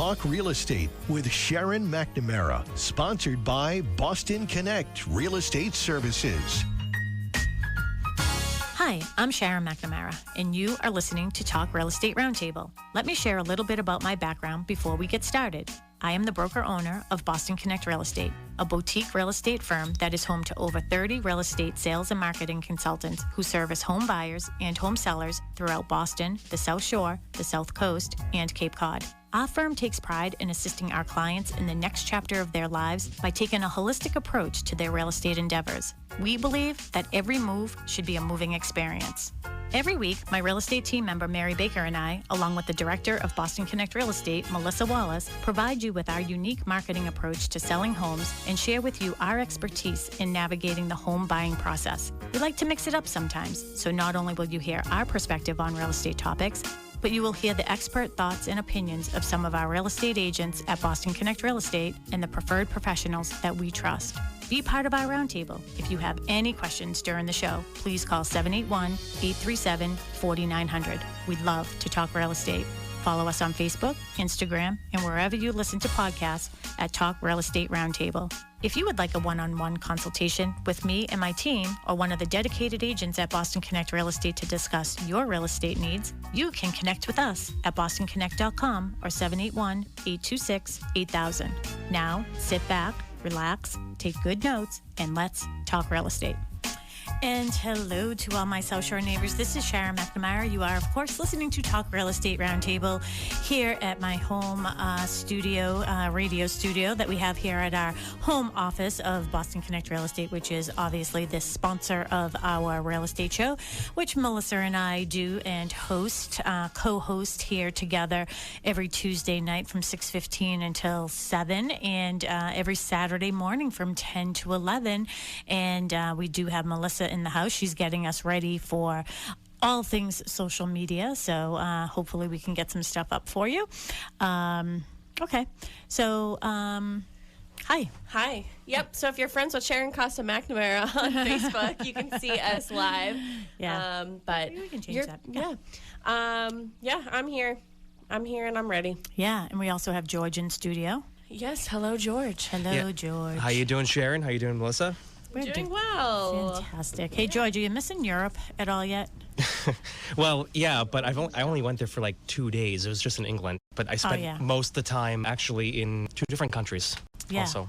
Talk Real Estate with Sharon McNamara, sponsored by Boston Connect Real Estate Services. Hi, I'm Sharon McNamara, and you are listening to Talk Real Estate Roundtable. Let me share a little bit about my background before we get started. I am the broker-owner of Boston Connect Real Estate, a boutique real estate firm that is home to over 30 real estate sales and marketing consultants who service home buyers and home sellers throughout Boston, the South Shore, the South Coast, and Cape Cod. Our firm takes pride in assisting our clients in the next chapter of their lives by taking a holistic approach to their real estate endeavors. We believe that every move should be a moving experience. Every week, my real estate team member, Mary Baker, and I, along with the director of Boston Connect Real Estate, Melissa Wallace, provide you with our unique marketing approach to selling homes and share with you our expertise in navigating the home buying process. We like to mix it up sometimes, so not only will you hear our perspective on real estate topics, but you will hear the expert thoughts and opinions of some of our real estate agents at Boston Connect Real Estate and the preferred professionals that we trust. Be part of our roundtable. If you have any questions during the show, please call 781-837-4900. We'd love to talk real estate. Follow us on Facebook, Instagram, and wherever you listen to podcasts at Talk Real Estate Roundtable. If you would like a one-on-one consultation with me and my team or one of the dedicated agents at Boston Connect Real Estate to discuss your real estate needs, you can connect with us at bostonconnect.com or 781-826-8000. Now, sit back, relax, take good notes, and let's talk real estate. And hello to all my South Shore neighbors. This is Sharon McNamara. You are, of course, listening to Talk Real Estate Roundtable here at my home studio, radio studio that we have here at our home office of Boston Connect Real Estate, which is obviously the sponsor of our real estate show, which Melissa and I do and host, co-host here together every Tuesday night from 6:15 until 7, and every Saturday morning from 10 to 11. And we do have Melissa in the house. She's getting us ready for all things social media, so hopefully we can get some stuff up for you. Okay, so hi. Yep. So if you're friends with Sharon Costa McNamara on Facebook, you can see us live. Yeah. But maybe we can change that. Yeah. I'm here and I'm ready. Yeah, and we also have George in studio. Yes. Hello, George. Hello, George. How you doing, Sharon? How you doing, Melissa? We're doing well. Fantastic. Hey, George, are you missing Europe at all yet? Well, yeah, but I only went there for like 2 days. It was just in England, but I spent most of the time actually in 2 different countries. Yeah. Also.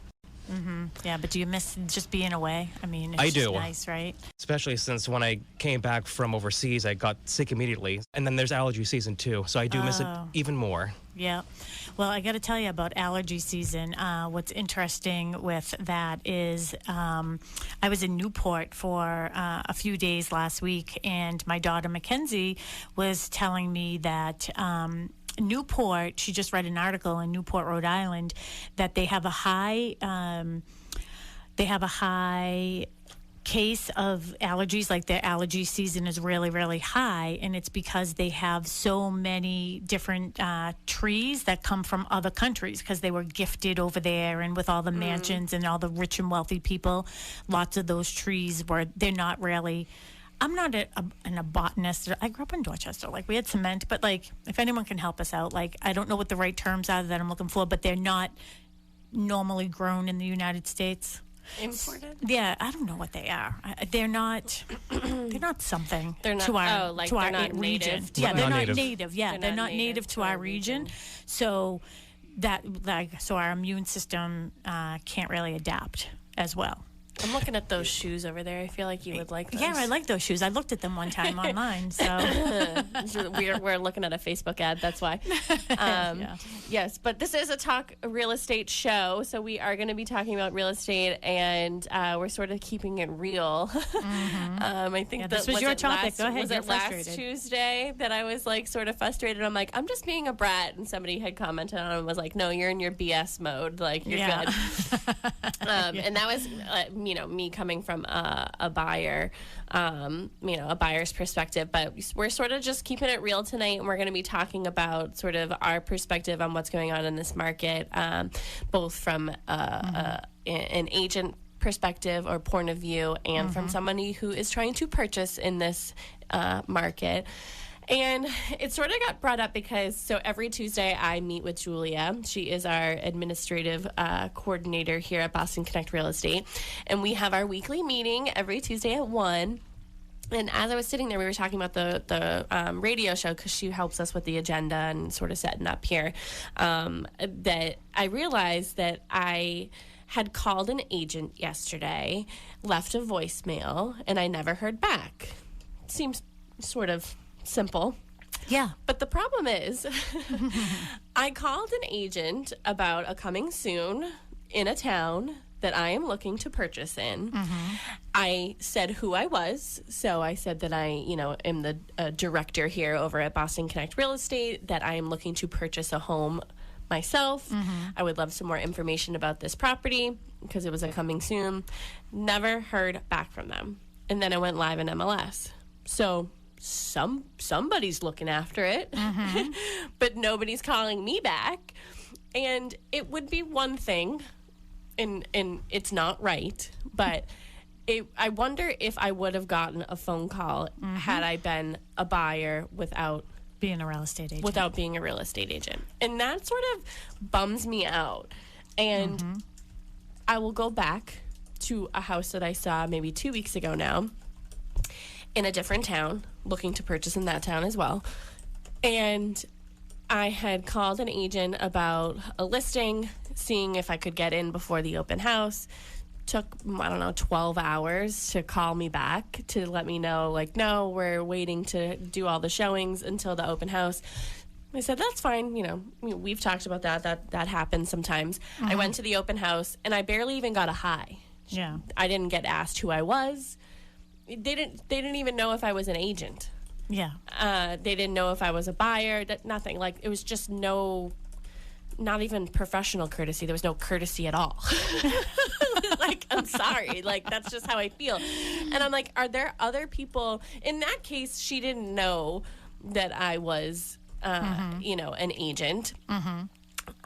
Mm-hmm. Yeah, but do you miss just being away? I mean, it's I just do. Nice, right? Especially since when I came back from overseas, I got sick immediately. And then there's allergy season too, so I do miss it even more. Yeah. Well, I got to tell you about allergy season. What's interesting with that is I was in Newport for a few days last week, and my daughter Mackenzie was telling me that Newport, she just read an article in Newport, Rhode Island, that they have a high case of allergies, like their allergy season is really, really high, and it's because they have so many different trees that come from other countries because they were gifted over there, and with all the mansions and all the rich and wealthy people, lots of those trees they're not really. I'm not a botanist. I grew up in Dorchester. Like, we had cement, but, like, if anyone can help us out, like, I don't know what the right terms are that I'm looking for, but they're not normally grown in the United States. Imported? Yeah, I don't know what they are. They're not. They're not something. They're not to our they're our not region. native. Yeah, they're not not native. native. Yeah, they're not native to our region. So so our immune system can't really adapt as well. I'm looking at those shoes over there. I feel like you would like those. Yeah, I like those shoes. I looked at them one time online. So we're looking at a Facebook ad. That's why. Yes, but this is a talk real estate show, so we are going to be talking about real estate, and we're sort of keeping it real. I think this was your topic. Go ahead. Was You're it last frustrated. Tuesday that I was like sort of frustrated? I'm like, I'm just being a brat, and somebody had commented on it and was like, no, you're in your BS mode. Like, you're good. And that was me coming from a buyer, a buyer's perspective, but we're sort of just keeping it real tonight, and we're going to be talking about sort of our perspective on what's going on in this market, both from an agent perspective or point of view, and from somebody who is trying to purchase in this market. And it sort of got brought up because, so every Tuesday I meet with Julia. She is our administrative coordinator here at Boston Connect Real Estate. And we have our weekly meeting every Tuesday at 1. And as I was sitting there, we were talking about the radio show, because she helps us with the agenda and sort of setting up here, that I realized that I had called an agent yesterday, left a voicemail, and I never heard back. Seems sort of simple. Yeah. But the problem is, I called an agent about a coming soon in a town that I am looking to purchase in. I said who I was. So I said that I, am the director here over at Boston Connect Real Estate, that I am looking to purchase a home myself. I would love some more information about this property because it was a coming soon. Never heard back from them. And then I went live in MLS. So somebody's looking after it, but nobody's calling me back. And it would be one thing, and it's not right, but I wonder if I would have gotten a phone call had I been a buyer without being a real estate agent. Without being a real estate agent. And that sort of bums me out. And I will go back to a house that I saw maybe 2 weeks ago now in a different town, looking to purchase in that town as well. And I had called an agent about a listing, seeing if I could get in before the open house. Took, 12 hours to call me back to let me know, no, we're waiting to do all the showings until the open house. I said, that's fine. We've talked about that happens sometimes. I went to the open house and I barely even got a hi. Yeah. I didn't get asked who I was. They didn't even know if I was an agent. Yeah. They didn't know if I was a buyer. Nothing. It was just not even professional courtesy. There was no courtesy at all. I'm sorry. That's just how I feel. And I'm like, are there other people? In that case, she didn't know that I was, an agent.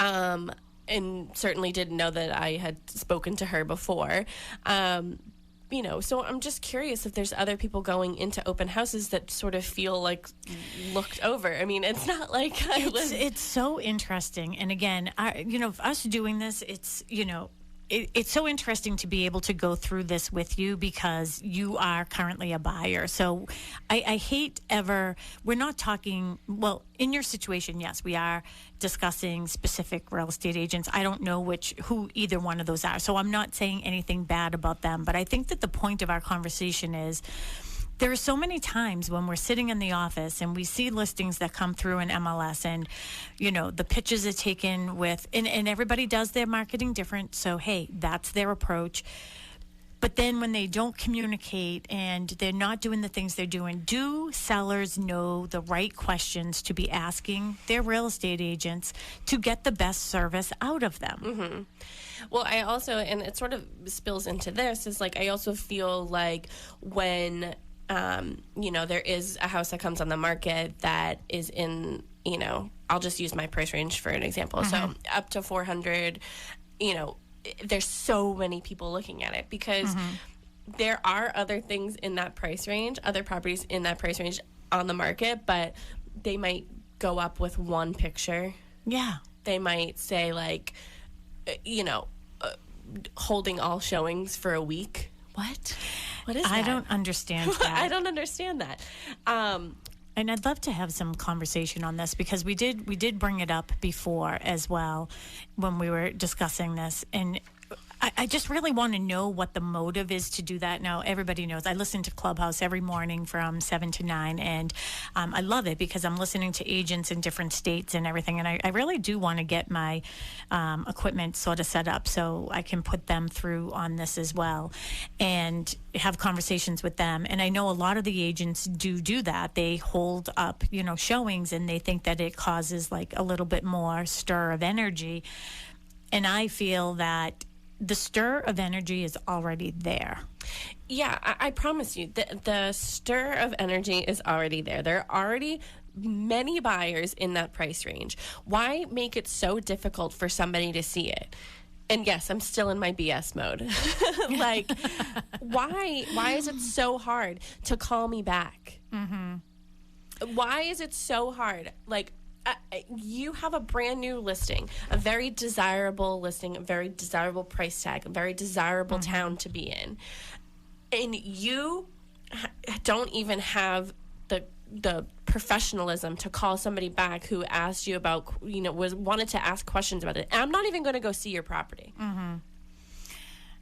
And certainly didn't know that I had spoken to her before. So I'm just curious if there's other people going into open houses that sort of feel looked over. I mean, it's not like It's so interesting. And again, us doing this, it's so interesting to be able to go through this with you because you are currently a buyer. So I hate we're not talking, well, in your situation, yes, we are discussing specific real estate agents. I don't know who either one of those are. So I'm not saying anything bad about them. But I think that the point of our conversation is there are so many times when we're sitting in the office and we see listings that come through in MLS and, the pitches are taken with, and everybody does their marketing different. So, hey, that's their approach. But then when they don't communicate and they're not doing the things they're doing, do sellers know the right questions to be asking their real estate agents to get the best service out of them? Well, I also, and it sort of spills into this, is I also feel like when there is a house that comes on the market that is in, I'll just use my price range for an example. So up to 400, there's so many people looking at it because there are other things in that price range, other properties in that price range on the market, but they might go up with one picture. Yeah. They might say holding all showings for a week. What is that? I don't understand that. I don't understand that. And I'd love to have some conversation on this because we did bring it up before as well when we were discussing this. And I just really want to know what the motive is to do that. Now, everybody knows I listen to Clubhouse every morning from 7 to 9, and I love it because I'm listening to agents in different states and everything. And I really do want to get my equipment sort of set up so I can put them through on this as well and have conversations with them. And I know a lot of the agents do that. They hold up, showings, and they think that it causes a little bit more stir of energy. And I feel that the stir of energy is already there. Yeah, I promise you, the stir of energy is already there. There are already many buyers in that price range. Why make it so difficult for somebody to see it? And yes, I'm still in my BS mode. Why is it so hard to call me back? Why is it so hard? Like, you have a brand new listing, a very desirable listing, a very desirable price tag, a very desirable town to be in, and you don't even have the professionalism to call somebody back who asked you about, wanted to ask questions about it. And I'm not even going to go see your property. All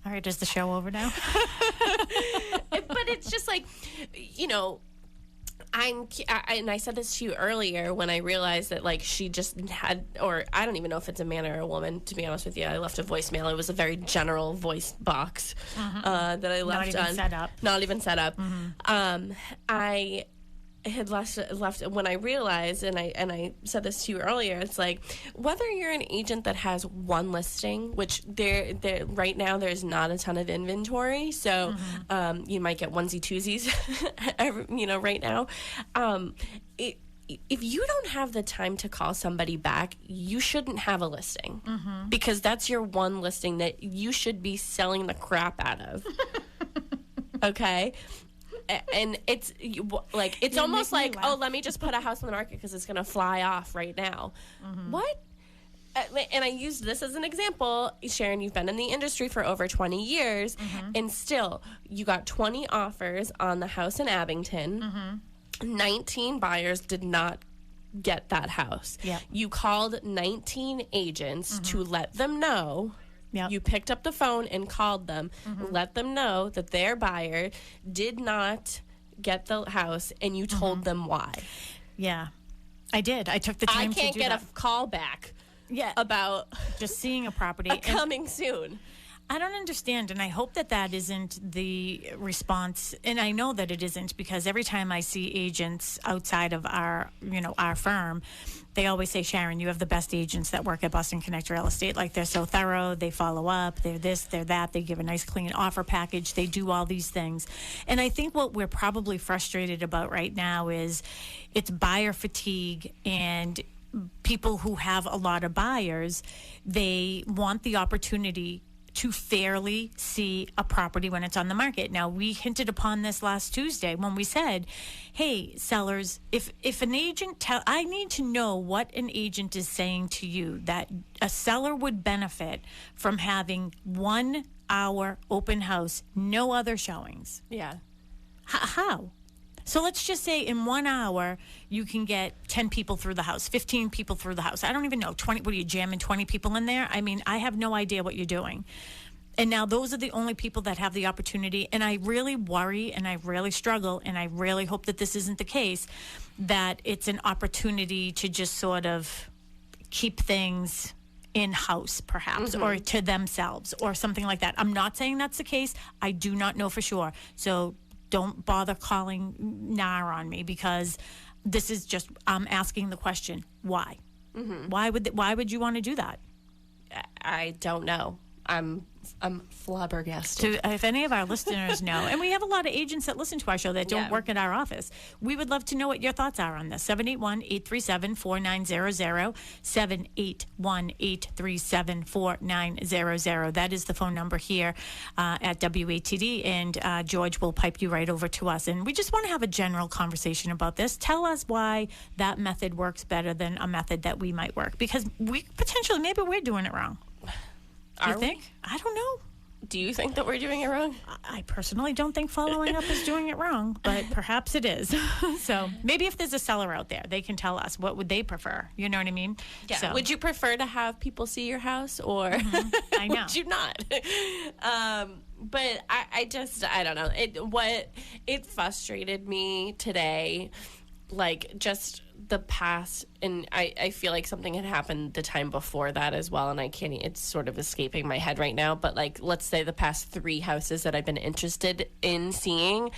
right, is the show over now? But it's just like, and I said this to you earlier when I realized that, like, she just had, or I don't even know if it's a man or a woman, to be honest with you. I left a voicemail. It was a very general voice box that I left on. Not even set up. I had left when I realized, and I said this to you earlier, it's like, whether you're an agent that has one listing, which there right now there's not a ton of inventory, so you might get onesie twosies right now. If you don't have the time to call somebody back, you shouldn't have a listing, because that's your one listing that you should be selling the crap out of. Okay? And it's like, it's almost like, oh, let me just put a house on the market because it's going to fly off right now. What? And I used this as an example. Sharon, you've been in the industry for over 20 years, and still, you got 20 offers on the house in Abington. 19 buyers did not get that house. You called 19 agents to let them know. You picked up the phone and called them, let them know that their buyer did not get the house, and you told them why. Yeah, I did. I took the time to do that. I can't get a call back about just seeing a property. Coming soon. I don't understand, and I hope that isn't the response, and I know that it isn't, because every time I see agents outside of our firm, they always say, Sharon, you have the best agents that work at Boston Connect Real Estate. Like, they're so thorough, they follow up, they're this, they're that, they give a nice clean offer package, they do all these things. And I think what we're probably frustrated about right now is it's buyer fatigue, and people who have a lot of buyers, they want the opportunity to fairly see a property when it's on the market. Now, we hinted upon this last Tuesday when we said, hey, sellers, if an agent I need to know what an agent is saying to you, that a seller would benefit from having 1 hour open house, no other showings. How? So let's just say in 1 hour, you can get 10 people through the house, 15 people through the house. I don't even know, 20, what are you jamming 20 people in there? I mean, I have no idea what you're doing. And now those are the only people that have the opportunity. And I really worry, and I really struggle, and I really hope that this isn't the case, that it's an opportunity to just sort of keep things in-house, perhaps, or to themselves, or something like that. I'm not saying that's the case. I do not know for sure. So don't bother calling NAR on me, because this is just, I'm asking the question, why? Why would you want to do that? I don't know. I'm flabbergasted. If any of our listeners know, and we have a lot of agents that listen to our show that don't work at our office, we would love to know what your thoughts are on this. 781-837-4900, 781-837-4900. That is the phone number here at WATD, and George will pipe you right over to us. And we just want to have a general conversation about this. Tell us why that method works better than a method that we might work, because maybe we're doing it wrong. Do you think? I don't know. Do you think that we're doing it wrong? I personally don't think following up is doing it wrong, but perhaps it is. So maybe if there's a seller out there, they can tell us what would they prefer. You know what I mean? Yeah. So. Would you prefer to have people see your house, or I know. Would you not? But I don't know. It frustrated me today, like, just the past, and I feel like something had happened the time before that as well, and it's sort of escaping my head right now, but, like, let's say the past 3 houses that I've been interested in seeing,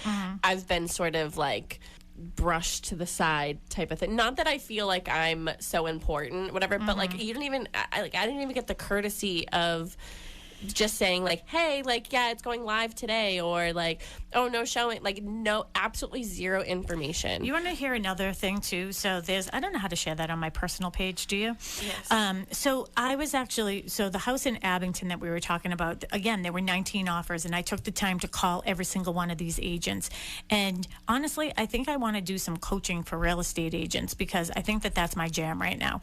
I've been sort of, like, brushed to the side type of thing. Not that I feel like I'm so important, whatever, but, like, I didn't even get the courtesy of just saying like, hey, like, yeah, it's going live today, or like, oh, no showing, like, no, absolutely zero information. You want to hear another thing too? So I don't know how to share that on my personal page, do you? Yes. So I was actually, the house in Abington that we were talking about, again, there were 19 offers, and I took the time to call every single one of these agents. And honestly, I think I want to do some coaching for real estate agents, because I think that that's my jam right now.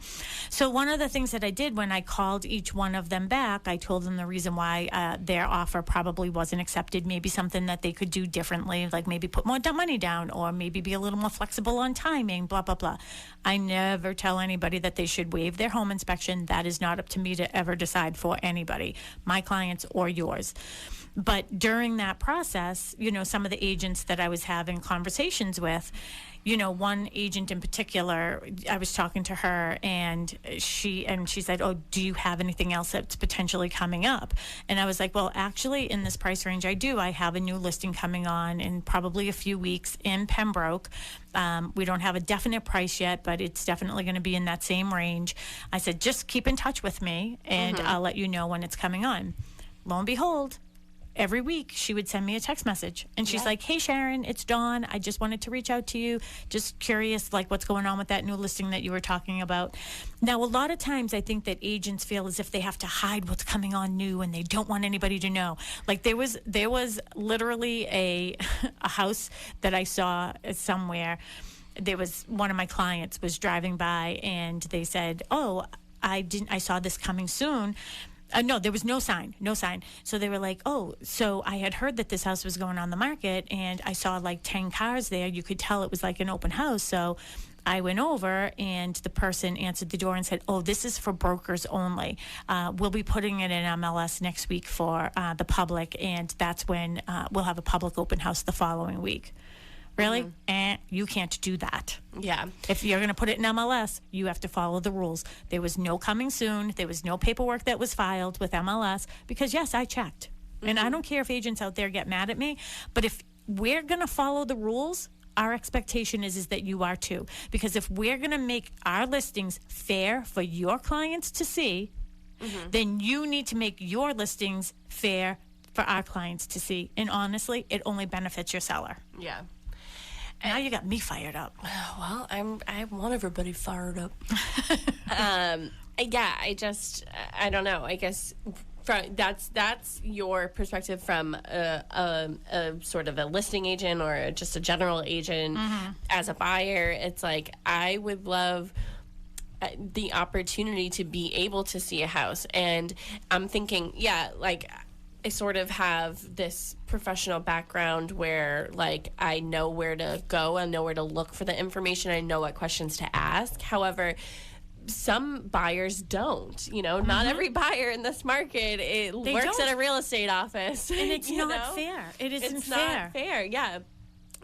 So one of the things that I did when I called each one of them back, I told them the reason why their offer probably wasn't accepted, maybe something that they could do differently, like maybe put more money down, or maybe be a little more flexible on timing, blah, blah, blah. I never tell anybody that they should waive their home inspection. That is not up to me to ever decide for anybody, my clients or yours. But during that process, some of the agents that I was having conversations with, one agent in particular, I was talking to her, and she said, oh, do you have anything else that's potentially coming up? And I was like, well, actually, in this price range, I do. I have a new listing coming on in probably a few weeks in Pembroke. We don't have a definite price yet, but it's definitely going to be in that same range. I said, just keep in touch with me, and I'll let you know when it's coming on. Lo and behold, every week she would send me a text message, and she's like, hey, Sharon, it's Dawn. I just wanted to reach out to you. Just curious, like, what's going on with that new listing that you were talking about. Now, a lot of times I think that agents feel as if they have to hide what's coming on new, and they don't want anybody to know. Like, there was literally a house that I saw somewhere. There was one of my clients was driving by, and they said, oh, I saw this coming soon. No, there was no sign. So they were like, oh, so I had heard that this house was going on the market, and I saw like 10 cars there. You could tell it was like an open house. So I went over, and the person answered the door and said, oh, this is for brokers only. We'll be putting it in MLS next week for the public, and that's when we'll have a public open house the following week. Really? You can't do that. Yeah. If you're going to put it in MLS, you have to follow the rules. There was no coming soon. There was no paperwork that was filed with MLS, because, yes, I checked. And I don't care if agents out there get mad at me, but if we're going to follow the rules, our expectation is that you are too. Because if we're going to make our listings fair for your clients to see, then you need to make your listings fair for our clients to see. And honestly, it only benefits your seller. Yeah. Now you got me fired up. Well, I want everybody fired up. Yeah, I don't know. I guess that's your perspective from a sort of a listing agent or just a general agent. As a buyer. It's like, I would love the opportunity to be able to see a house, and I'm thinking, like, I sort of have this professional background where, like, I know where to go, I know where to look for the information, I know what questions to ask. However, some buyers don't, not every buyer in this market works at a real estate office. And it's not fair. It isn't fair. It's not fair, yeah.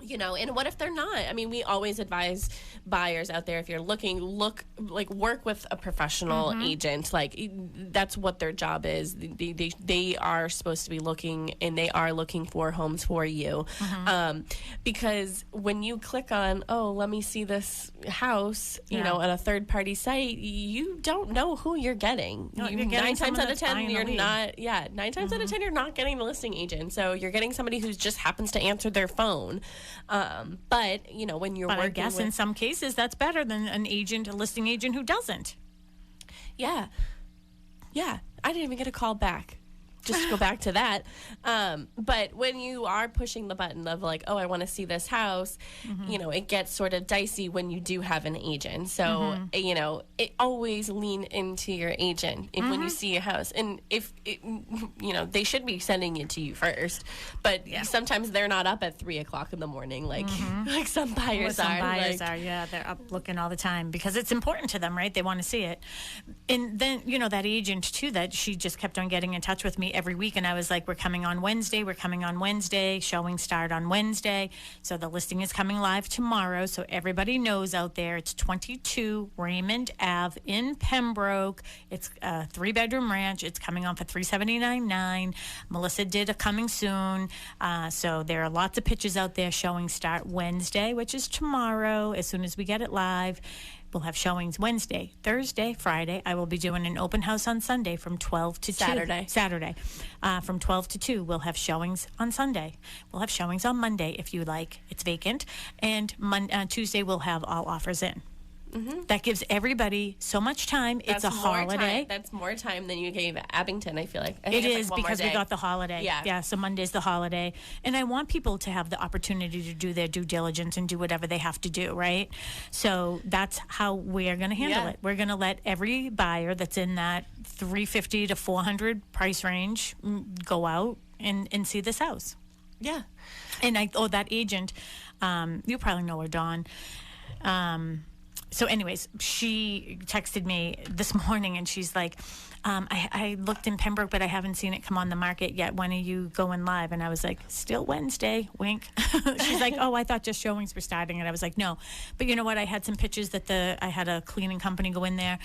And what if they're not? I mean, we always advise buyers out there, if you're looking, work with a professional agent. Like, that's what their job is. They are supposed to be looking, and they are looking for homes for you. Because when you click on, oh, let me see this house, on a third party site, you don't know who you're getting. No, you're getting 9 times out of 10, you're not. Yeah, 9 times out of 10, you're not getting the listing agent. So you're getting somebody who just happens to answer their phone. But when you're working, I guess in some cases that's better than a listing agent who doesn't. Yeah, I didn't even get a call back. Just to go back to that. But when you are pushing the button of like, oh, I want to see this house, it gets sort of dicey when you do have an agent. So, it always lean into your agent when you see a house. And if, they should be sending it to you first. But sometimes they're not up at 3 o'clock in the morning, like some buyers are. Some buyers are, they're up looking all the time because it's important to them, right? They want to see it. And then, that agent too, that she just kept on getting in touch with me every week, and I was like, we're coming on Wednesday, showing start on Wednesday, so the listing is coming live tomorrow, so everybody knows out there. It's 22 Raymond Ave in Pembroke. It's a 3-bedroom ranch. It's coming on for $379,900. Melissa did a coming soon, so there are lots of pictures out there. Showing start Wednesday, which is tomorrow, as soon as we get it live. We'll have showings Wednesday, Thursday, Friday. I will be doing an open house on Sunday from 12 to 2. Saturday. From 12 to 2. We'll have showings on Sunday. We'll have showings on Monday if you like. It's vacant. And Tuesday we'll have all offers in. Mm-hmm. That gives everybody so much time. It's a holiday. That's more time than you gave Abington, I feel like. It is because we got the holiday. Yeah, so Monday's the holiday. And I want people to have the opportunity to do their due diligence and do whatever they have to do, right? So that's how we're going to handle it. We're going to let every buyer that's in that $350 to $400 price range go out and see this house. Yeah. And that agent, you probably know her, Dawn. So anyways, she texted me this morning and she's like, I looked in Pembroke, but I haven't seen it come on the market yet. When are you going live? And I was like, still Wednesday, wink. She's like, oh, I thought just showings were starting. And I was like, no. But you know what? I had some pictures that I had a cleaning company go in there.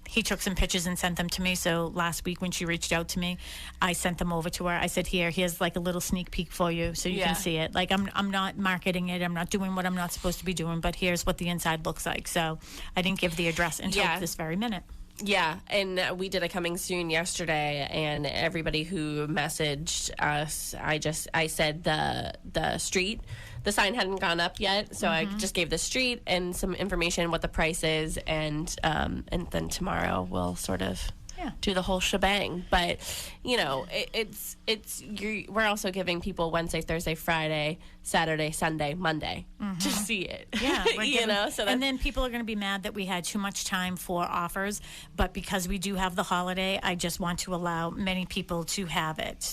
He took some pictures and sent them to me. So last week when she reached out to me, I sent them over to her. I said, here's like a little sneak peek for you so you can see it. Like I'm not marketing it. I'm not doing what I'm not supposed to be doing, but here's what the inside looks like. So I didn't give the address until this very minute. Yeah, and we did a coming soon yesterday, and everybody who messaged us, I said the street, the sign hadn't gone up yet, so I just gave the street and some information what the price is, and then tomorrow we'll sort of do the whole shebang. But you know, we're also giving people Wednesday, Thursday, Friday, Saturday, Sunday, Monday to see it. Yeah, you know. So and then people are going to be mad that we had too much time for offers, but because we do have the holiday, I just want to allow many people to have it.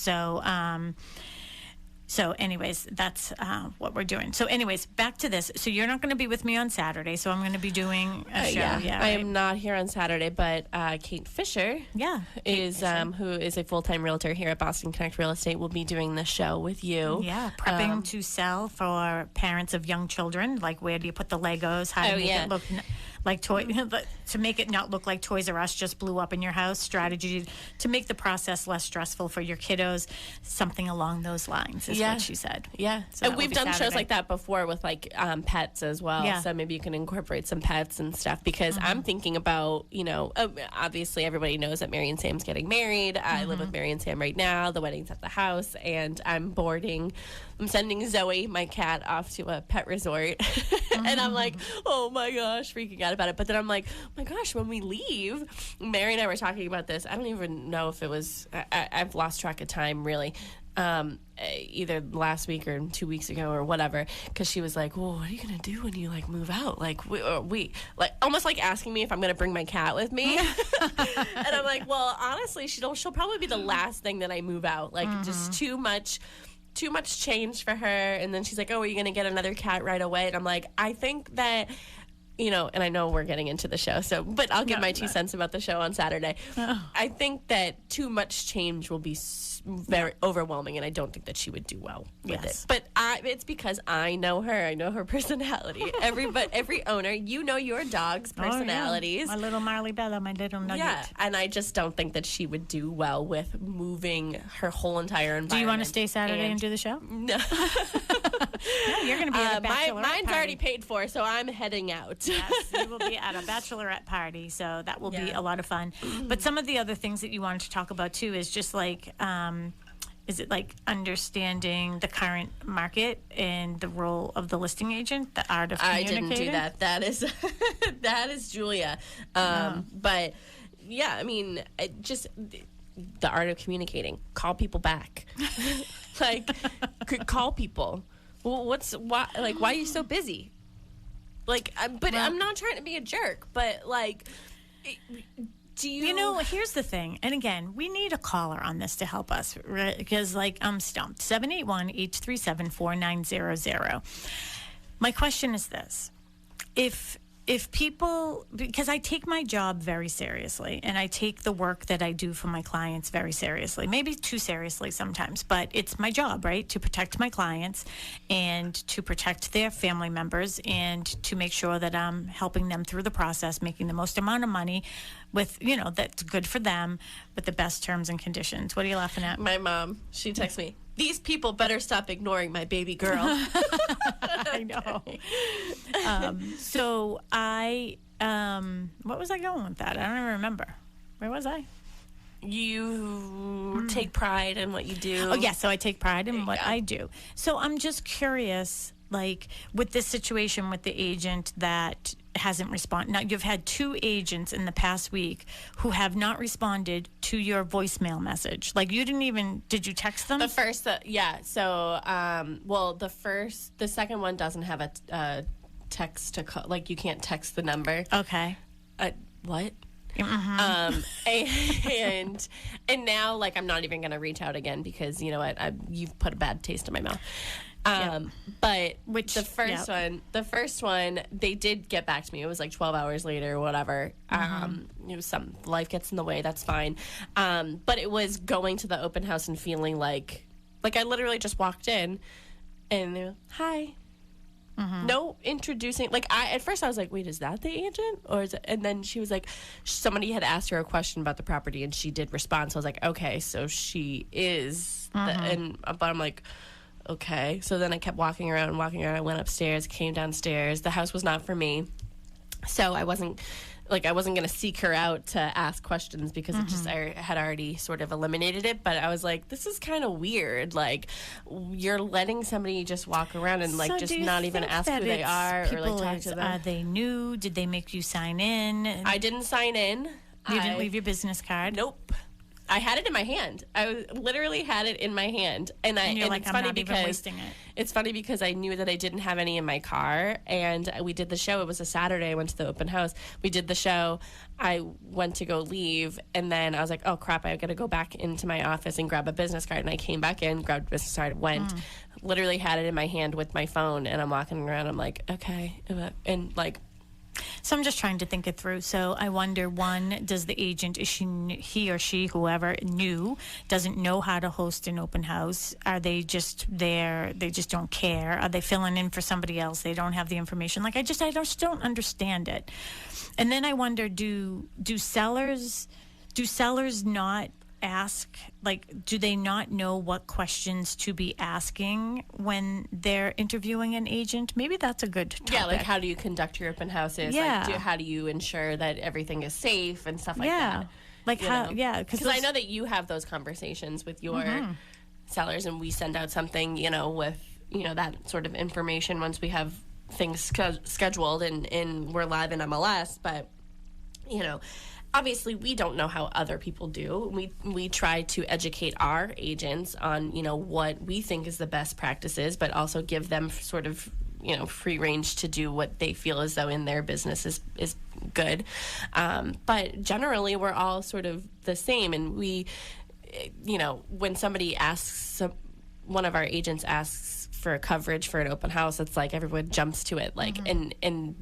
So anyways, that's what we're doing. So anyways, back to this. So you're not going to be with me on Saturday, so I'm going to be doing a show. I am not here on Saturday, but Kate Fisher who is a full-time realtor here at Boston Connect Real Estate, will be doing the show with you. Yeah, prepping to sell for parents of young children. Like, where do you put the Legos? How to make it look like toy, to make it not look like Toys R Us just blew up in your house. Strategy to make the process less stressful for your kiddos. Something along those lines is what she said. Yeah, so and we've done shows like that before with like pets as well. Yeah. So maybe you can incorporate some pets and stuff, because I'm thinking about, you know, obviously everybody knows that Mary and Sam's getting married. I live with Mary and Sam right now. The wedding's at the house, and I'm sending Zoe, my cat, off to a pet resort. And I'm like, oh my gosh, freaking out about it. But then I'm like, oh my gosh, when we leave, Mary and I were talking about this. I don't even know if it was, I've lost track of time, really. Either last week or 2 weeks ago or whatever, because she was like, well, what are you gonna do when you like move out? Like we like almost like asking me if I'm gonna bring my cat with me. And I'm like, well, honestly, she'll probably be the last thing that I move out. Like just too much change for her. And then she's like, oh, are you gonna get another cat right away? And I'm like, I think that, you know, and I know we're getting into the show, but I'll give my 2 cents about the show on Saturday. I think that too much change will be very overwhelming, and I don't think that she would do well with it. But it's because I know her. I know her personality. Every owner, you know your dog's personalities. My little Marley Bella, my little nugget. Yeah, and I just don't think that she would do well with moving her whole entire environment. Do you want to stay Saturday and do the show? No. No, you're going to be at a bachelorette mine's party. already paid for, so I'm heading out. Yes, you will be at a bachelorette party, so that will be a lot of fun. But some of the other things that you wanted to talk about, too, is just like, is it like understanding the current market and the role of the listing agent, the art of communicating? I didn't do that. That is Julia. But, yeah, I mean, just the art of communicating. Call people back. Like, call people. Well, why are you so busy? Like, I'm not trying to be a jerk, but like, do you? You know, here's the thing, and again, we need a caller on this to help us, right? Because like, I'm stumped. 781-837-4900. My question is this: if people, because I take my job very seriously, and I take the work that I do for my clients very seriously, maybe too seriously sometimes, but it's my job, right? To protect my clients and to protect their family members and to make sure that I'm helping them through the process, making the most amount of money with, you know, that's good for them, with the best terms and conditions. What are you laughing at? My mom, she texts me, these people better stop ignoring my baby girl. I know. So I what was I going with that? I don't even remember. Where was I? You take pride in what you do. Oh, yeah. So I take pride in what I do. So I'm just curious, like with this situation with the agent that hasn't responded. Now, you've had 2 agents in the past week who have not responded to your voicemail message. Like you didn't even, did you text them? The first, So, the second one doesn't have a text to call. Like you can't text the number. Okay. What? And now, like, I'm not even gonna reach out again because you know what, you've put a bad taste in my mouth. But the first one, they did get back to me. It was like 12 hours later or whatever. It was some life gets in the way. That's fine. But it was going to the open house and feeling like I literally just walked in and they were, hi. No introducing, at first I was like, wait, is that the agent? Or is it? And then she was like, somebody had asked her a question about the property and she did respond. So I was like, okay, so she is. But I'm like, okay. So then I kept walking around. I went upstairs, came downstairs. The house was not for me. So I wasn't going to seek her out to ask questions because I had already sort of eliminated it. But I was like, this is kind of weird. Like, you're letting somebody just walk around and just not even ask who they are or talk to them. Are they new? Did they make you sign in? I didn't sign in. You didn't leave your business card? Nope. I had it in my hand. I literally had it in my hand, and you're like, it's I'm funny not because even wasting it. It's funny because I knew that I didn't have any in my car, and we did the show. It was a Saturday. I went to the open house. We did the show. I went to go leave, and then I was like, oh crap! I got to go back into my office and grab a business card. And I came back in, grabbed a business card, went, literally had it in my hand with my phone, and I'm walking around. I'm like, okay, and like. So I'm just trying to think it through. So I wonder, one, does the agent, he or she, whoever, doesn't know how to host an open house? Are they just there? They just don't care? Are they filling in for somebody else? They don't have the information. I just don't understand it. And then I wonder, do sellers not ask, do they not know what questions to be asking when they're interviewing an agent? Maybe that's a good topic. Yeah, how do you conduct your open houses? Yeah. How do you ensure that everything is safe and stuff like that? Because I know that you have those conversations with your sellers, and we send out something, with, that sort of information once we have things scheduled and we're live in MLS, but, obviously, we don't know how other people do. We try to educate our agents on, what we think is the best practices, but also give them sort of, free range to do what they feel as though in their business is good. But generally, we're all sort of the same. And we, when somebody asks, one of our agents asks for coverage for an open house, it's like everyone jumps to it. And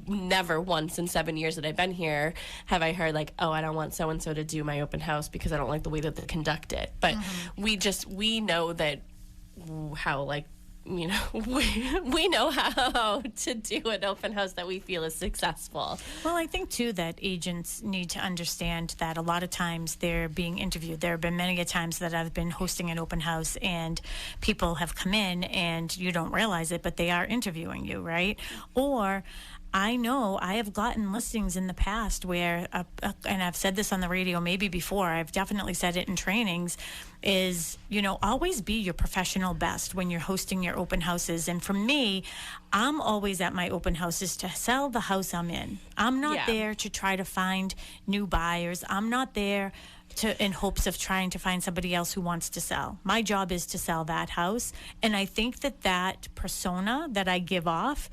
never once in 7 years that I've been here have I heard oh, I don't want so-and-so to do my open house because I don't like the way that they conduct it. But we know that how we know how to do an open house that we feel is successful. Well, I think too that agents need to understand that a lot of times they're being interviewed. There have been many times that I've been hosting an open house and people have come in and you don't realize it, but they are interviewing you, right? Or I know I have gotten listings in the past where, and I've said this on the radio maybe before, I've definitely said it in trainings, is, always be your professional best when you're hosting your open houses. And for me, I'm always at my open houses to sell the house I'm in. I'm not there to try to find new buyers. I'm not there in hopes of trying to find somebody else who wants to sell. My job is to sell that house. And I think that persona that I give off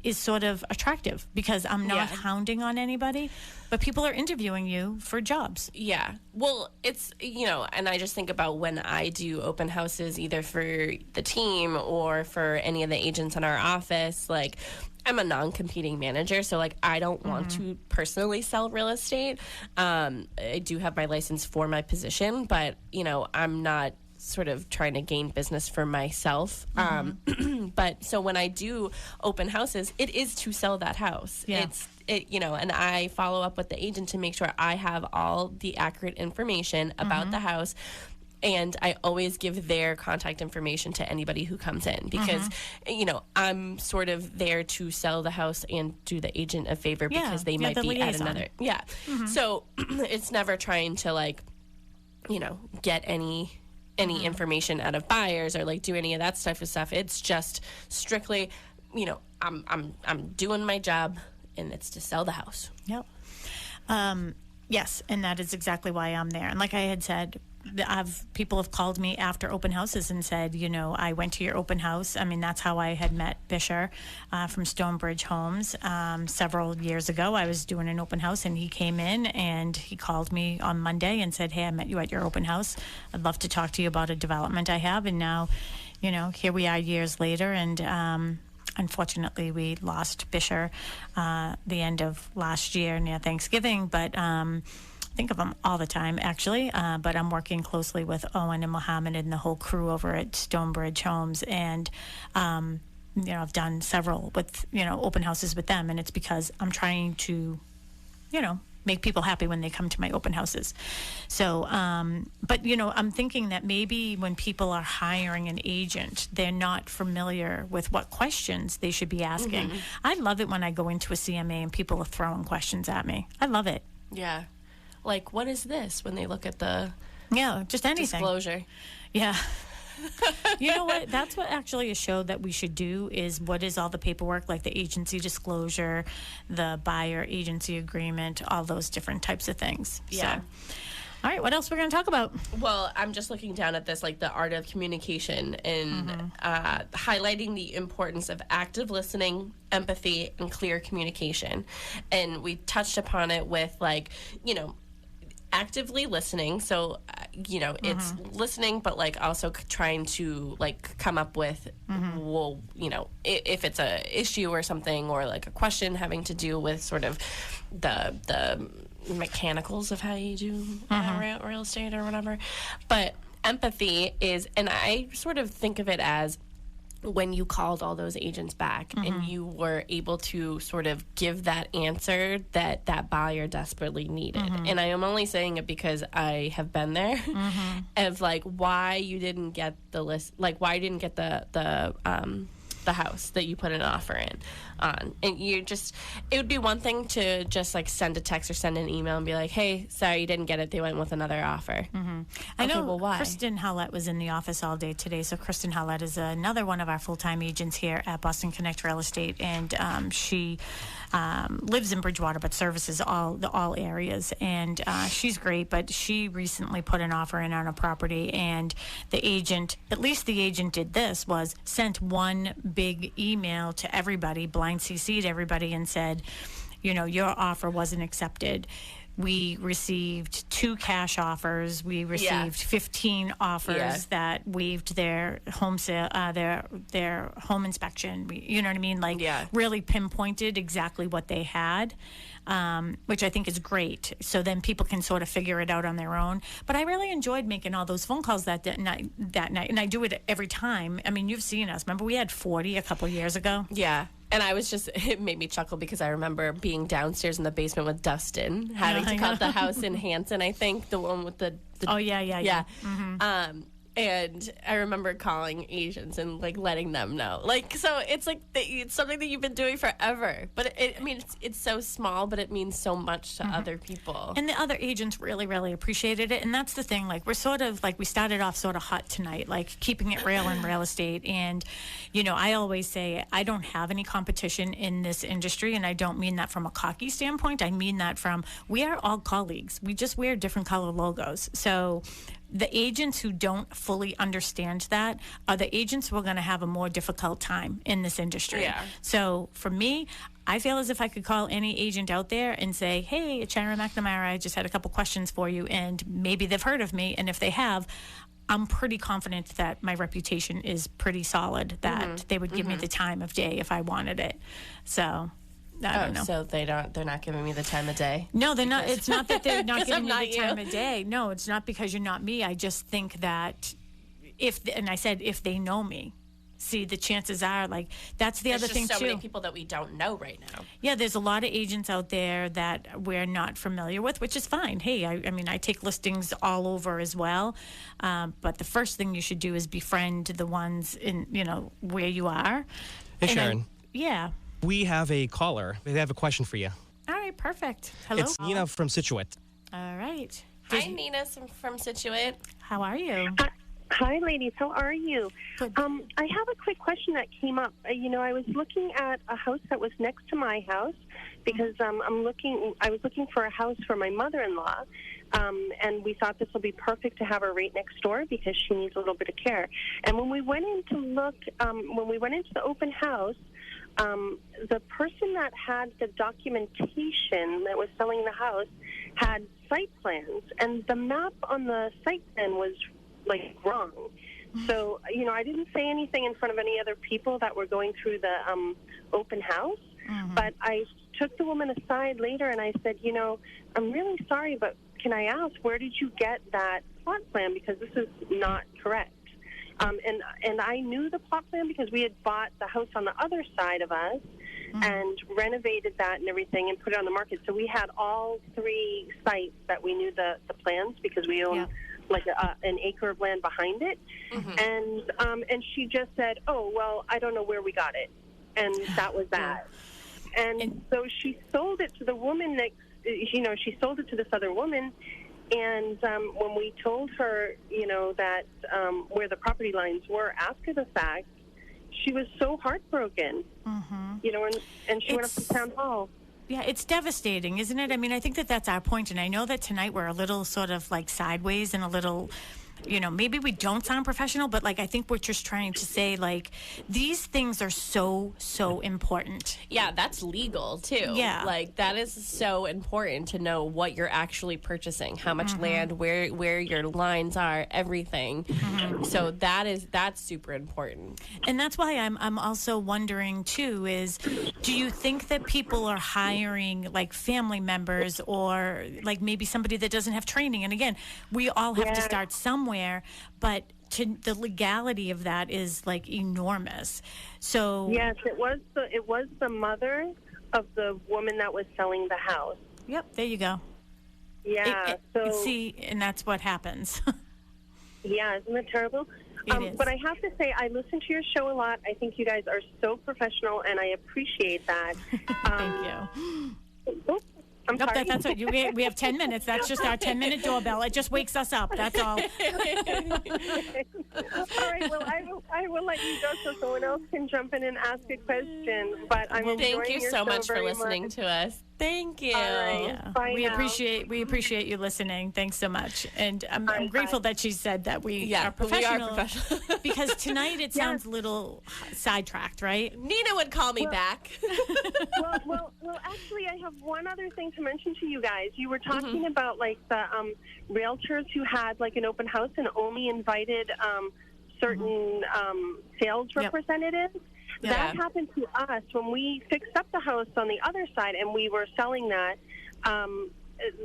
is sort of attractive because I'm not hounding on anybody, but people are interviewing you for jobs. Yeah. Well, it's, and I just think about when I do open houses, either for the team or for any of the agents in our office, I'm a non-competing manager, so I don't want to personally sell real estate. I do have my license for my position, but, I'm not sort of trying to gain business for myself. But so when I do open houses, it is to sell that house. Yeah. And I follow up with the agent to make sure I have all the accurate information about the house. And I always give their contact information to anybody who comes in because, I'm sort of there to sell the house and do the agent a favor because they might be at another. Yeah. So it's never trying to like, get any information out of buyers or like do any of that type of stuff. It's just strictly, I'm doing my job and it's to sell the house. Yep. Yes. And that is exactly why I'm there. And like I had said, people have called me after open houses and said, I went to your open house. I mean, that's how I had met Bisher from Stonebridge Homes several years ago. I was doing an open house and he came in and he called me on Monday and said, hey, I met you at your open house. I'd love to talk to you about a development I have. And now, here we are years later, and unfortunately we lost Bisher the end of last year near Thanksgiving, but think of them all the time, actually, but I'm working closely with Owen and Mohammed and the whole crew over at Stonebridge Homes, and I've done several with open houses with them, and it's because I'm trying to make people happy when they come to my open houses. So but I'm thinking that maybe when people are hiring an agent, they're not familiar with what questions they should be asking. I love it when I go into a CMA and people are throwing questions at me. I love it. Yeah. Like, what is this when they look at the just anything. Disclosure? Yeah. You know what? That's what actually a show that we should do is what is all the paperwork, like the agency disclosure, the buyer agency agreement, all those different types of things. Yeah. So, all right, what else we're going to talk about? Well, I'm just looking down at this, like the art of communication and highlighting the importance of active listening, empathy, and clear communication. And we touched upon it with like, actively listening. So, it's listening, but like also trying to like come up with, well, if it's a issue or something or like a question having to do with sort of the mechanicals of how you do real estate or whatever. But empathy is, and I sort of think of it as when you called all those agents back and you were able to sort of give that answer that buyer desperately needed. And I am only saying it because I have been there of like why you didn't get the list, like why you didn't get the house that you put an offer in on. And it would be one thing to just like send a text or send an email and be like, hey, sorry, you didn't get it. They went with another offer. I know, well, why? Kristen Howlett was in the office all day today. So Kristen Howlett is another one of our full-time agents here at Boston Connect Real Estate. And she lives in Bridgewater but services all areas. And she's great, but she recently put an offer in on a property, and the agent, at least the agent did this, was sent one big email to everybody, blind CC'd everybody, and said, your offer wasn't accepted. We received 2 cash offers. We received 15 offers that waived their home sale, their home inspection. You know what I mean? Like really pinpointed exactly what they had, which I think is great. So then people can sort of figure it out on their own. But I really enjoyed making all those phone calls that night, and I do it every time. I mean, you've seen us. Remember, we had 40 a couple years ago. Yeah. And it made me chuckle because I remember being downstairs in the basement with Dustin, having to cut the house in Hanson, I think, the one with the oh, yeah. And I remember calling agents and like letting them know. Like, so it's like it's something that you've been doing forever. But it's so small, but it means so much to other people. And the other agents really, really appreciated it. And that's the thing. Like, we're sort of like, we started off sort of hot tonight, like keeping it real in real estate. And, I always say I don't have any competition in this industry. And I don't mean that from a cocky standpoint. I mean that from, we are all colleagues. We just wear different color logos. So the agents who don't fully understand that are the agents who are going to have a more difficult time in this industry. Yeah. So for me, I feel as if I could call any agent out there and say, hey, it's Sharon McNamara. I just had a couple questions for you. And maybe they've heard of me. And if they have, I'm pretty confident that my reputation is pretty solid, that they would give me the time of day if I wanted it. So I don't know. So they're not giving me the time of day? No, they're not. It's not that they're not giving you the time you. of day. No, it's not because you're not me. I just think that if they know me, see, the chances are, like, that's the other thing, so too. Many people that we don't know right now. Yeah, there's a lot of agents out there that we're not familiar with, which is fine. Hey, I mean, I take listings all over as well. But the first thing you should do is befriend the ones in, where you are. Hey, Sharon. Yeah. We have a caller. They have a question for you. All right, perfect. Hello. It's Nina from Scituate. All right. Hi, Nina from Scituate. How are you? Hi, ladies. How are you? Good. I have a quick question that came up. I was looking at a house that was next to my house because I was looking for a house for my mother-in-law, and we thought this will be perfect to have her right next door because she needs a little bit of care. And when we went in to look, when we went into the open house, the person that had the documentation that was selling the house had site plans, and the map on the site plan was wrong. So, I didn't say anything in front of any other people that were going through the open house, but I took the woman aside later and I said, I'm really sorry, but can I ask, where did you get that plot plan? Because this is not correct. And I knew the plot plan because we had bought the house on the other side of us and renovated that and everything and put it on the market. So we had all 3 sites that we knew the plans because we own an acre of land behind it. And she just said, oh, well, I don't know where we got it. And that was that. And so she sold it to the woman she sold it to this other woman. And when we told her, that where the property lines were after the fact, she was so heartbroken, and she went up to town hall. Yeah, it's devastating, isn't it? I mean, I think that's our point, and I know that tonight we're a little sort of sideways and a little, maybe we don't sound professional, but I think we're just trying to say these things are so, so important. Yeah, that's legal too. Yeah. That is so important to know what you're actually purchasing, how much land, where your lines are, everything. So that's super important. And that's why I'm also wondering too is, do you think that people are hiring family members or maybe somebody that doesn't have training? And again, we all have to start somewhere, but the legality of that is enormous. So yes, it was the mother of the woman that was selling the house. Yep, there you go. Yeah, and that's what happens. Yeah, isn't that terrible? It is. But I have to say, I listen to your show a lot. I think you guys are so professional, and I appreciate that. Thank you. Oh, I'm sorry. That's what we have 10 minutes. That's just our 10-minute doorbell. It just wakes us up. That's all. All right. Well, I will let you go so someone else can jump in and ask a question. But I'm enjoying thank you your so show much for very listening much. to us. Thank you. All right. Yeah. Bye We now. appreciate you listening. Thanks so much. And I'm grateful that she said that we are professional. We are professional. Because tonight it sounds a little sidetracked, right? Nina would call me back. Well, actually, I have one other thing to mention to you guys. You were talking about the realtors who had an open house and only invited certain sales representatives. Yeah. That happened to us when we fixed up the house on the other side and we were selling that.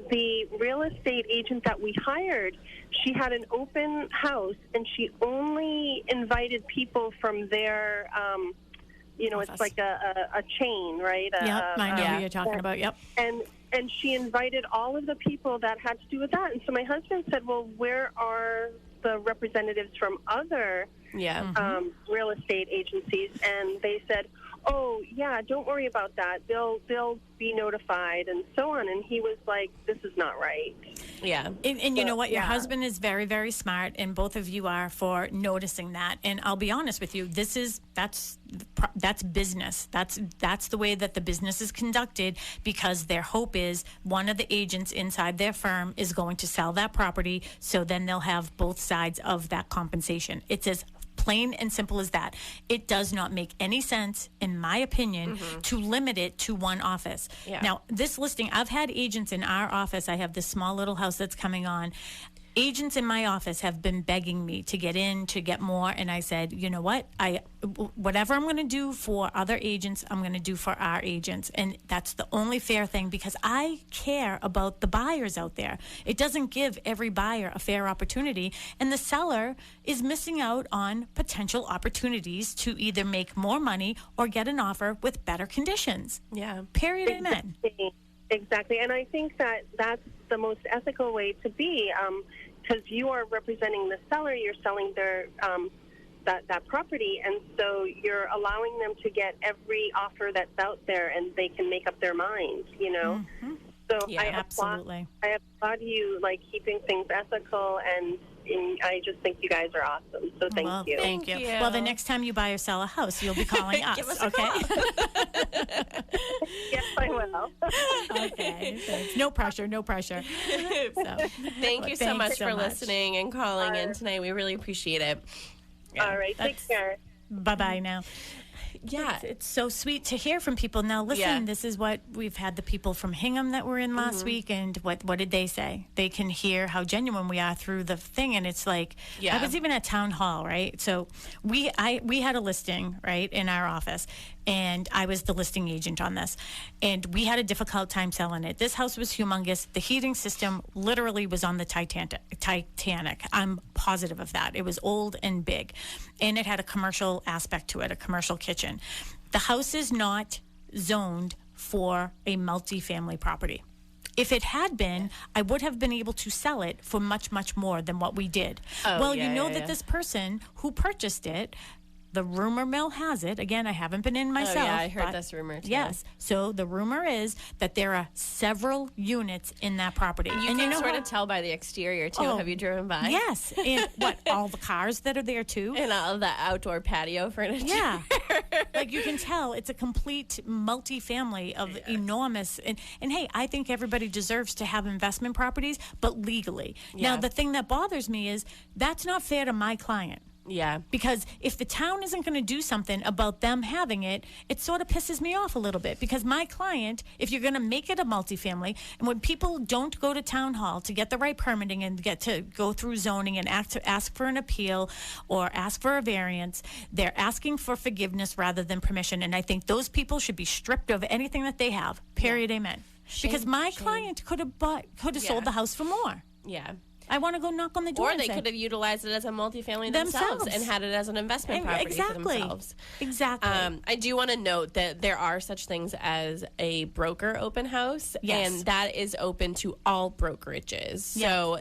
The real estate agent that we hired, she had an open house and she only invited people from their it's like a chain, right? Yep, I know who you're talking about. Yep. And she invited all of the people that had to do with that. And so my husband said, well, where are the representatives from other real estate agencies? And they said, oh, yeah, don't worry about that. They'll be notified and so on. And he was like, this is not right. Yeah. And you know what? Your husband is very, very smart, and both of you are for noticing that. And I'll be honest with you, that's business. That's the way that the business is conducted, because their hope is one of the agents inside their firm is going to sell that property, so then they'll have both sides of that compensation. It's as plain and simple as that. It does not make any sense, in my opinion, to limit it to one office. Yeah. Now, this listing, I've had agents in our office. I have this small little house that's coming on. Agents in my office have been begging me to get in, to get more. And I said, you know what? Whatever I'm going to do for other agents, I'm going to do for our agents. And that's the only fair thing, because I care about the buyers out there. It doesn't give every buyer a fair opportunity. And the seller is missing out on potential opportunities to either make more money or get an offer with better conditions. Yeah. Period. Amen. Exactly. And I think that that's the most ethical way to be, because you are representing the seller. You're selling their that property, and so you're allowing them to get every offer that's out there, and they can make up their mind, you know. Mm-hmm. So yeah, absolutely. I applaud you, like, keeping things ethical, and I just think you guys are awesome. So thank you. Thank you. Well, the next time you buy or sell a house, you'll be calling us. Give us a okay? call. Yes, I will. Okay. Thanks. No pressure. No pressure. So, Thank you so much for listening and calling in tonight. We really appreciate it. Yeah, all right. Take care. Bye-bye now. Yeah, it's so sweet to hear from people. Now, listen, this is what we've had the people from Hingham that were in last week, and what did they say? They can hear how genuine we are through the thing, and it's like, I was even at town hall, right? So we had a listing, right, in our office, and I was the listing agent on this, and we had a difficult time selling it. This house was humongous. The heating system literally was on the Titanic. I'm positive of that. It was old and big, and it had a commercial aspect to it, a commercial kitchen. The house is not zoned for a multi-family property. If it had been, I would have been able to sell it for much, much more than what we did. That this person who purchased it, the rumor mill has it, again, I haven't been in myself. I heard this rumor too. Yes. So the rumor is that there are several units in that property. You can sort of tell by the exterior too. Have you driven by? Yes. And all the cars that are there too? And all the outdoor patio furniture. Yeah. Like, you can tell it's a complete multi-family of enormous. And hey, I think everybody deserves to have investment properties, but legally. Yeah. Now, the thing that bothers me is that's not fair to my client. Yeah. Because if the town isn't going to do something about them having it, it sort of pisses me off a little bit. Because my client, if you're going to make it a multifamily, and when people don't go to town hall to get the right permitting and get to go through zoning and ask for an appeal or ask for a variance, they're asking for forgiveness rather than permission. And I think those people should be stripped of anything that they have. Period. Amen. Because my client could have sold the house for more. Yeah. I want to go knock on the door. Or they could have utilized it as a multifamily themselves and had it as an investment property for themselves. Exactly. I do want to note that there are such things as a broker open house, and that is open to all brokerages. Yeah. So,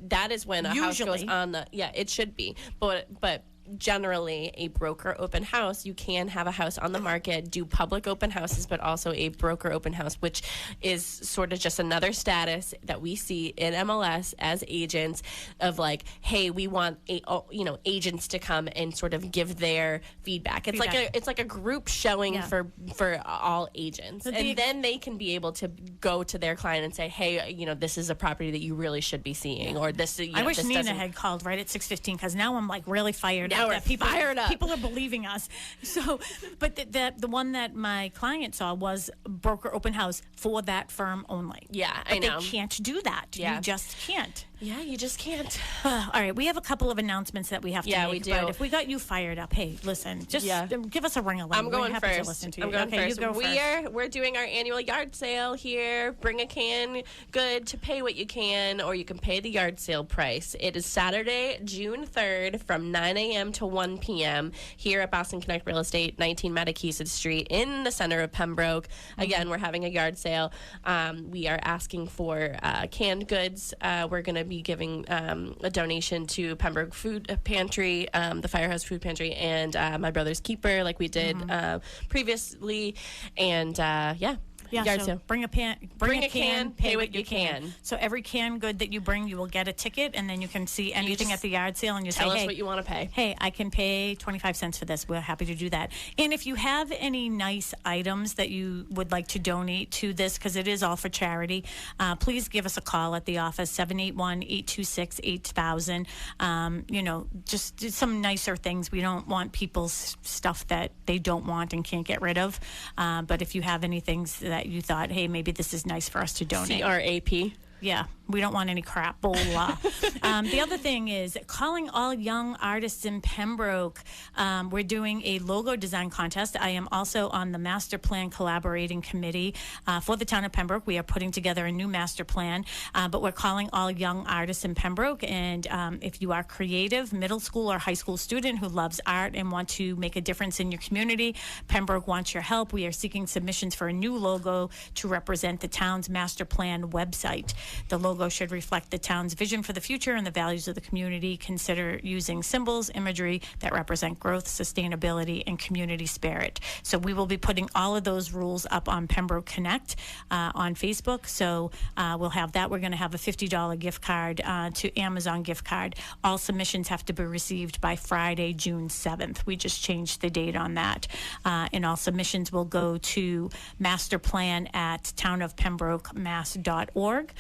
that is when a house goes on the, it should be. But generally, a broker open house, you can have a house on the market, do public open houses, but also a broker open house, which is sort of just another status that we see in MLS as agents of like, hey, we want agents to come and sort of give their feedback. It's like a group showing for all agents, and then they can be able to go to their client and say, hey, this is a property that you really should be seeing, or this. I wish Nina had called right at 6:15, because now I'm like really fired up. That people are believing us. So, but the one that my client saw was broker open house for that firm only. Yeah, but I know. they can't do that. Yeah. You just can't. Yeah, you just can't. All right, we have a couple of announcements that we have to make. Yeah, we do. But if we got you fired up, hey, listen, just give us a ring-a-ling. I'm going happy first. To listen to you. I'm going first. You go first. We're doing our annual yard sale here. Bring a can good to pay what you can, or you can pay the yard sale price. It is Saturday, June 3rd from 9 a.m. to 1 p.m. here at Boston Connect Real Estate, 19 Matakeesit Street in the center of Pembroke. Again, we're having a yard sale. We are asking for canned goods. We're going to be giving a donation to Pembroke Food Pantry, the Firehouse Food Pantry, and My Brother's Keeper, like we did previously. And yard sale. Bring a can, pay what you can. So every canned good that you bring, you will get a ticket, and then you can see anything at the yard sale, and you tell say, us what you want to pay. Hey, I can pay 25 cents for this. We're happy to do that. And if you have any nice items that you would like to donate to this, because it is all for charity, please give us a call at the office, 781-826-8000. Just some nicer things. We don't want people's stuff that they don't want and can't get rid of. But if you have any things that you thought, hey, maybe this is nice for us to donate. CRAP. Yeah. We don't want any crapola. The other thing is calling all young artists in Pembroke. We're doing a logo design contest. I am also on the master plan collaborating committee for the town of Pembroke. We are putting together a new master plan, but we're calling all young artists in Pembroke. And if you are creative, middle school or high school student who loves art and want to make a difference in your community, Pembroke wants your help. We are seeking submissions for a new logo to represent the town's master plan website. The logo should reflect the town's vision for the future and the values of the community. Consider using symbols, imagery that represent growth, sustainability, and community spirit. So we will be putting all of those rules up on Pembroke Connect on Facebook. So we'll have that. We're going to have a $50 gift card to Amazon gift card. All submissions have to be received by Friday, June 7th. We just changed the date on that. And all submissions will go to masterplan@townofpembroke.mass.org.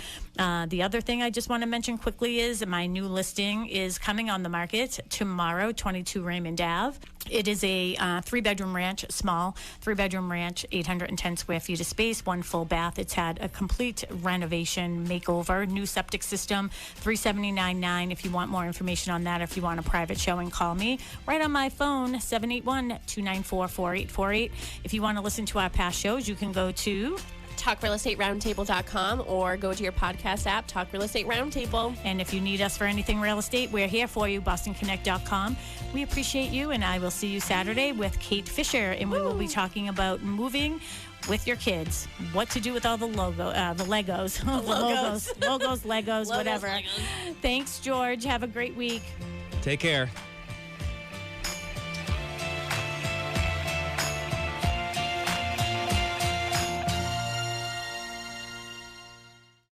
The other thing I just want to mention quickly is my new listing is coming on the market tomorrow, 22 Raymond Ave. It is a 3-bedroom ranch, small 3-bedroom ranch, 810 square feet of space, 1 full bath. It's had a complete renovation makeover, new septic system, $379.9. If you want more information on that, if you want a private showing, call me right on my phone, 781-294-4848. If you want to listen to our past shows, you can go to TalkRealEstateRoundtable.com or go to your podcast app, Talk Real Estate Roundtable. And if you need us for anything real estate, we're here for you, BostonConnect.com. We appreciate you, and I will see you Saturday with Kate Fisher, and we will be talking about moving with your kids, what to do with all the Legos, Legos, whatever. Thanks, George. Have a great week. Take care.